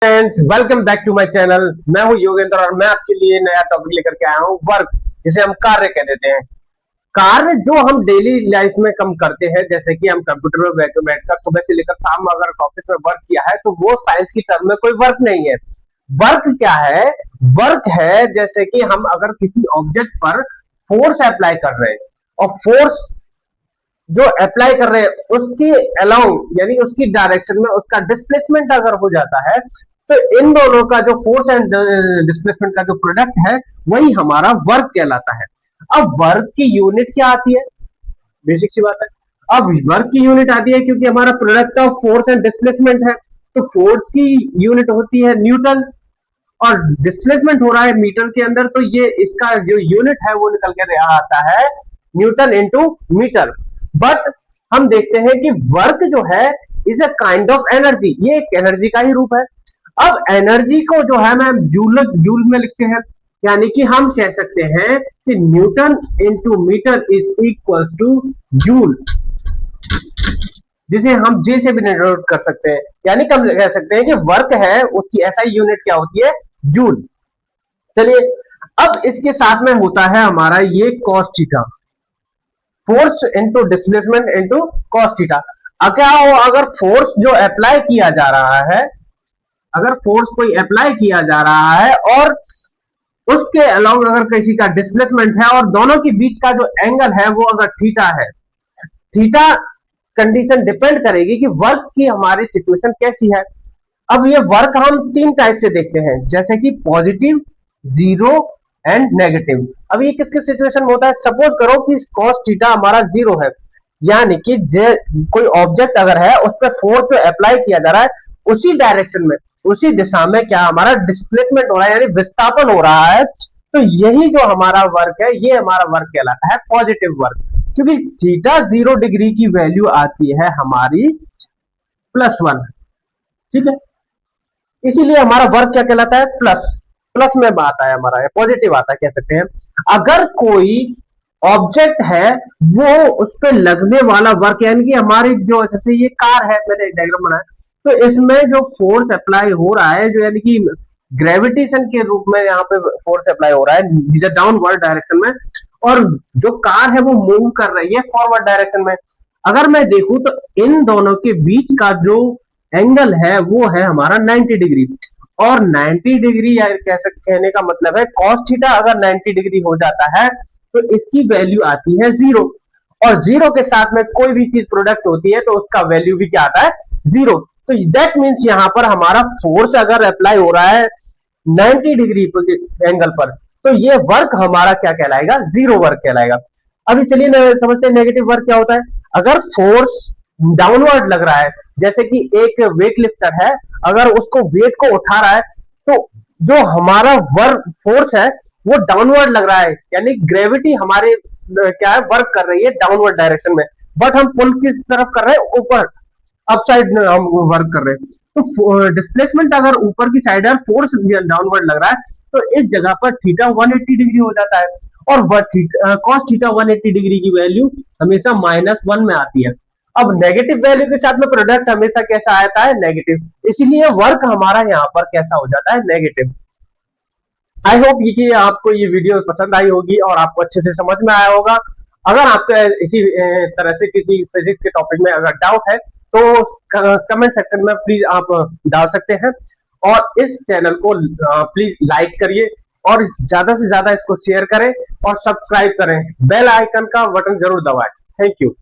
Friends, welcome back to my channel. मैं हूं योगेंद्र और मैं आपके लिए नया टॉपिक लेकर के आया हूं, वर्क, जिसे हम कार्य कह देते हैं। कार्य जो हम डेली लाइफ में कम करते हैं, जैसे कि हम कंप्यूटर में बैठकर सुबह से लेकर शाम अगर ऑफिस में वर्क किया है, तो वो साइंस की टर्म में कोई वर्क नहीं है। वर्क क्या है? वर्क है जैसे कि हम अगर किसी ऑब्जेक्ट पर फोर्स अप्लाई कर रहे हैं, और फोर्स जो अप्लाई कर रहे हैं उसके अलाउंग यानी उसकी डायरेक्शन में उसका डिस्प्लेसमेंट अगर हो जाता है, तो इन दोनों का जो फोर्स एंड डिस्प्लेसमेंट का जो प्रोडक्ट है वही हमारा वर्क कहलाता है। अब वर्क की यूनिट क्या आती है? बेसिक सी बात है। अब वर्क की यूनिट आती है क्योंकि हमारा product of force and displacement है, तो फोर्स की यूनिट होती है न्यूटन, और डिस्प्लेसमेंट हो रहा है मीटर के अंदर, तो ये इसका जो यूनिट है वो निकल के आता है न्यूटन इंटू मीटर। बट हम देखते हैं कि वर्क जो है is a kind of energy, ये एक एनर्जी का ही रूप है। अब एनर्जी को जो है मैं जूल में लिखते हैं, यानी कि हम कह सकते हैं कि newton into metre is equal to joule, जिसे हम जे से भी डिनोट कर सकते हैं। यानी कि हम कह सकते हैं कि वर्क है उसकी एसआई यूनिट क्या होती है? जूल। चलिए, अब इसके साथ में होता है हमारा ये cos theta, force into displacement into cos theta. क्या हो, अगर फोर्स जो अप्लाई किया जा रहा है, अगर फोर्स कोई अप्लाई किया जा रहा है और उसके अलाउंग अगर किसी का डिस्प्लेसमेंट है, और दोनों के बीच का जो एंगल है वो अगर थीटा है, थीटा कंडीशन डिपेंड करेगी कि वर्क की हमारी सिचुएशन कैसी है। अब ये वर्क हम तीन टाइप से देखते हैं, जैसे कि पॉजिटिव, जीरो एंड नेगेटिव। अब ये किसके सिचुएशन में होता है? सपोज करो कि cos थीटा हमारा जीरो है, यानी कि कोई ऑब्जेक्ट अगर है उस पर फोर्स जो अप्लाई किया जा रहा है उसी डायरेक्शन में, उसी दिशा में क्या हमारा डिस्प्लेसमेंट हो रहा है, यानी विस्थापन हो रहा है, तो यही जो हमारा वर्क है ये हमारा वर्क कहलाता है पॉजिटिव वर्क। क्योंकि थीटा 0 डिग्री की वैल्यू आती है हमारी +1, ठीक है, इसीलिए हमारा वर्क क्या कहलाता है? प्लस। प्लस में आता है हमारा, पॉजिटिव आता है कह सकते हैं। अगर कोई ऑब्जेक्ट है वो उस पर लगने वाला वर्क, यानी कि हमारी जो, जैसे ये कार है, मैंने एक डायग्राम बनाया, तो इसमें जो फोर्स अप्लाई हो रहा है, जो यानी कि ग्रेविटेशन के रूप में यहाँ पे फोर्स अप्लाई हो रहा है डाउनवर्ड डायरेक्शन में, और जो कार है वो मूव कर रही है फॉरवर्ड डायरेक्शन में। अगर मैं देखूं तो इन दोनों के बीच का जो एंगल है वो है हमारा 90 डिग्री, और 90 डिग्री कहने का मतलब है cos थीटा अगर 90 डिग्री हो जाता है तो इसकी वैल्यू आती है 0, और 0 के साथ में कोई भी चीज प्रोडक्ट होती है तो उसका वैल्यू भी क्या आता है? 0। तो दैट मीन्स यहाँ पर हमारा फोर्स अगर अप्लाई हो रहा है 90 डिग्री एंगल पर, तो ये वर्क हमारा क्या कहलाएगा? 0 वर्क कहलाएगा। अभी चलिए समझते हैं नेगेटिव वर्क क्या होता है। अगर फोर्स डाउनवर्ड लग रहा है, जैसे कि एक वेट लिफ्टर है, अगर उसको वेट को उठा रहा है, तो जो हमारा वर्क फोर्स है वो डाउनवर्ड लग रहा है, यानी ग्रेविटी हमारे क्या है? वर्क कर रही है डाउनवर्ड डायरेक्शन में, बट हम पुल की तरफ कर रहे हैं ऊपर, अपसाइड हम वर्क कर रहे हैं। तो डिस्प्लेसमेंट अगर ऊपर की साइड है, फोर्स डाउनवर्ड लग रहा है, तो इस जगह पर थीटा 180 डिग्री हो जाता है, और कॉस थीटा 180 डिग्री की वैल्यू हमेशा -1 में आती है। अब नेगेटिव वैल्यू के साथ में प्रोडक्ट हमेशा कैसा आता है? नेगेटिव, इसीलिए वर्क हमारा यहाँ पर कैसा हो जाता है? नेगेटिव। आई होप कि आपको ये वीडियो पसंद आई होगी और आपको अच्छे से समझ में आया होगा। अगर आपको इसी तरह से किसी फिजिक्स के टॉपिक में अगर डाउट है तो कमेंट सेक्शन में प्लीज आप डाल सकते हैं, और इस चैनल को प्लीज लाइक करिए, और ज्यादा से ज्यादा इसको शेयर करें और सब्सक्राइब करें, बेल आइकन का बटन जरूर दबाएं। Thank you.